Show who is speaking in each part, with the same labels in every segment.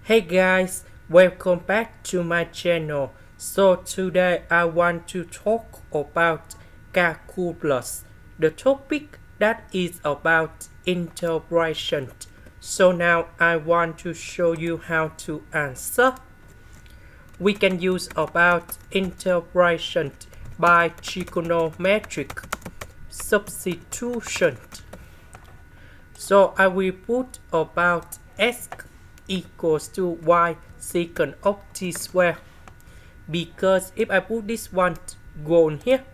Speaker 1: Hey guys, welcome back to my channel. So today I want to talk about calculus, the topic that is about integration. So now I want to show you how to answer. We can use about integration by trigonometric substitution. So I will put about x equals to y secant of t square, because if I put this one goal here,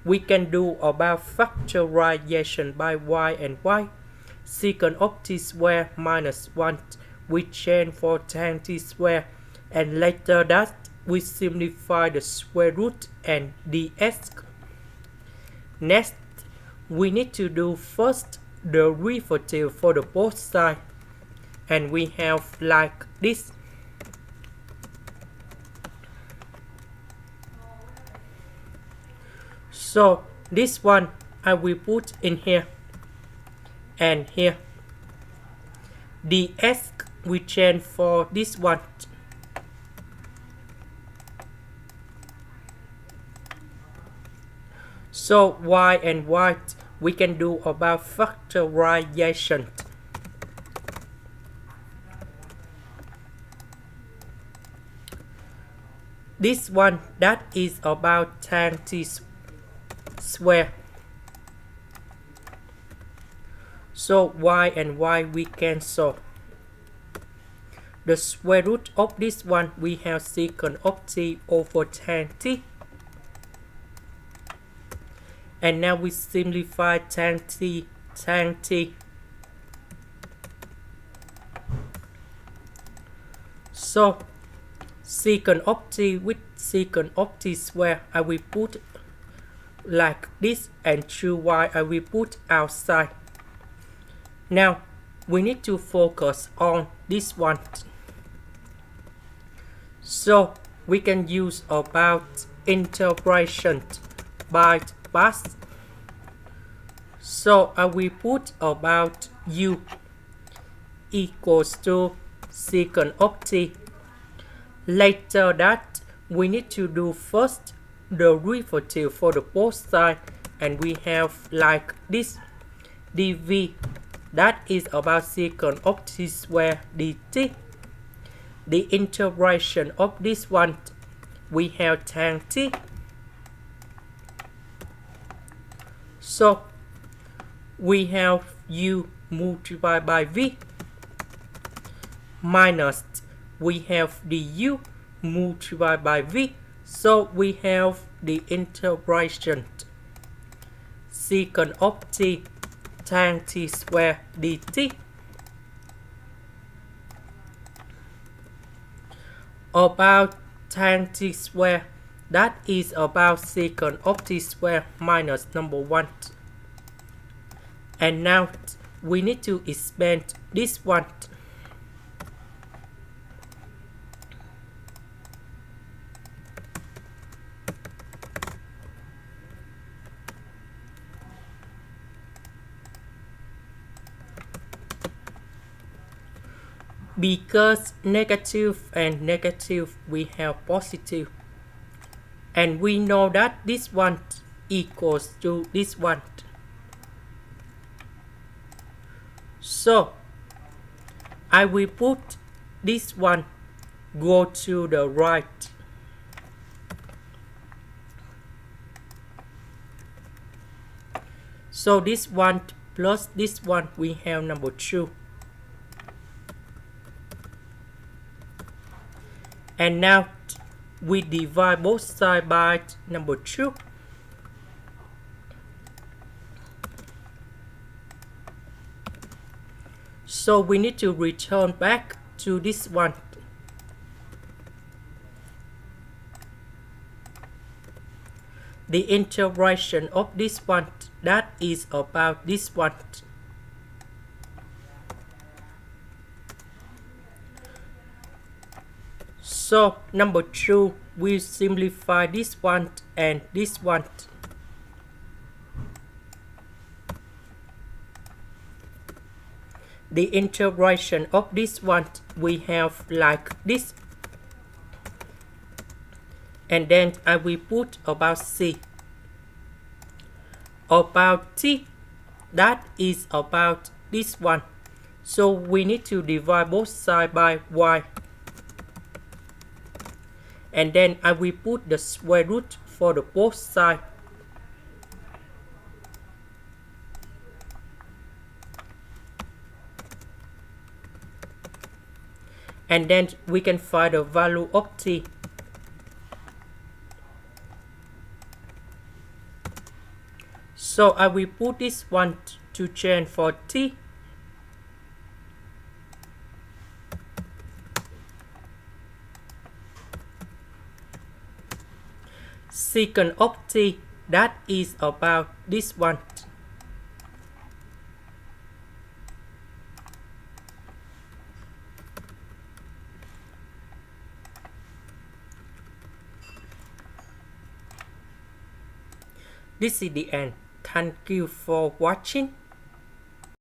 Speaker 1: we can do about factorization by y and y. Secant of t square minus 1 we change for tan t square, and later that we simplify the square root and dx. Next, we need to do first the derivative for the both sides, and we have like this. So this one I will put in here and here. Dx we change for this one. So y and y we can do about factorization. This one that is about tan t square. So y and y we cancel. The square root of this one we have secant of t over tan t. And now we simplify tan t, tan t. So secant of t with secant of t square I will put like this, and 2y I will put outside. Now we need to focus on this one. So we can use about integration by parts. So I will put about u equals to secant of t. Later that we need to do first the derivative for the both sides, and we have like this. dv that is about secant of t square dt. The integration of this one we have tan t. So we have u multiplied by v minus we have du multiplied by v. So we have the integration secant of t tan t square dt about tan t square that is about secant of t square minus number 1. And now we need to expand this one. Because negative and negative we have positive, and we know that this one equals to this one. So I will put this one go to the right. So this one plus this one we have number 2. And now we divide both sides by number 2. So we need to return back to this one. The integration of this one that is about this one. So number 2 we simplify this one and this one. the integration of this one we have like this, and then I will put about c. About t, that is about this one, so we need to divide both sides by y, and then I will put the square root for the both sides. And then we can find the value of t. So I will put this one to change for t. Secant of t, that is about this one. This is the end. Thank you for watching.